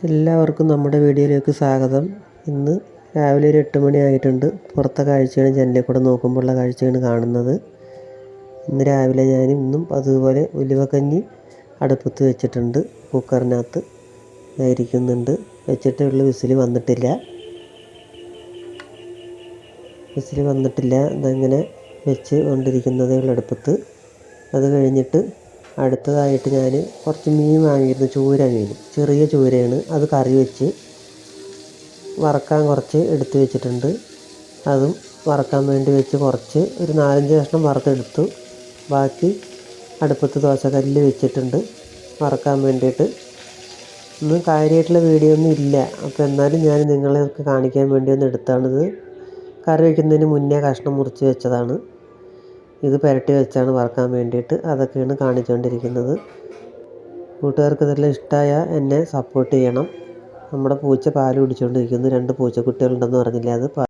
എല്ലാവർക്കും നമ്മുടെ വീഡിയോയിലേക്ക് സ്വാഗതം. ഇന്ന് രാവിലെ ഒരു 8 മണി ആയിട്ടുണ്ട്. പുറത്തെ കാഴ്ചയാണ്, ജനലിൽ കൂടെ നോക്കുമ്പോഴുള്ള കാഴ്ചയാണ് കാണുന്നത്. ഇന്ന് രാവിലെ ഞാൻ ഇന്നും അതുപോലെ ഉലുവക്കഞ്ഞി അടുപ്പത്ത് വെച്ചിട്ടുണ്ട്. കുക്കറിനകത്ത് ഇരിക്കുന്നുണ്ട്. വെച്ചിട്ടുള്ള വിസിൽ വന്നിട്ടില്ല. അതങ്ങനെ വെച്ച് കൊണ്ടിരിക്കുന്നതേ ഉള്ള അടുപ്പത്ത്. അത് കഴിഞ്ഞിട്ട് അടുത്തതായിട്ട് ഞാൻ കുറച്ച് മീൻ വാങ്ങിയിരുന്നു. ചൂര മീൻ, ചെറിയ ചൂരയാണ്. അത് കറി വെച്ച് വറക്കാൻ കുറച്ച് എടുത്ത് വെച്ചിട്ടുണ്ട്. അതും വറക്കാൻ വേണ്ടി വെച്ച് ഒരു 4-5 കഷ്ണം വറുത്തെടുത്തു. ബാക്കി അടുപ്പത്ത് ദോശക്കല്ലിൽ വെച്ചിട്ടുണ്ട് വറക്കാൻ വേണ്ടിയിട്ട്. ഒന്നും കാര്യമായിട്ടുള്ള വീഡിയോ ഒന്നും ഇല്ല. അപ്പോൾ എന്നാലും ഞാൻ നിങ്ങളെയൊക്കെ കാണിക്കാൻ വേണ്ടി ഒന്ന് എടുത്താണിത്. കറി വയ്ക്കുന്നതിന് മുന്നേ കഷ്ണം മുറിച്ച് വെച്ചതാണ്. ഇത് പുരട്ടി വെച്ചാണ് വറക്കാൻ വേണ്ടിയിട്ട്. അതൊക്കെയാണ് കാണിച്ചുകൊണ്ടിരിക്കുന്നത്. കൂട്ടുകാർക്ക് ഇതെല്ലാം ഇഷ്ടമായാൽ എന്നെ സപ്പോർട്ട് ചെയ്യണം. നമ്മുടെ പൂച്ച പാൽ കുടിച്ചുകൊണ്ടിരിക്കുന്നു. 2 പൂച്ചക്കുട്ടികളുണ്ടെന്ന് പറഞ്ഞില്ലേ, അത്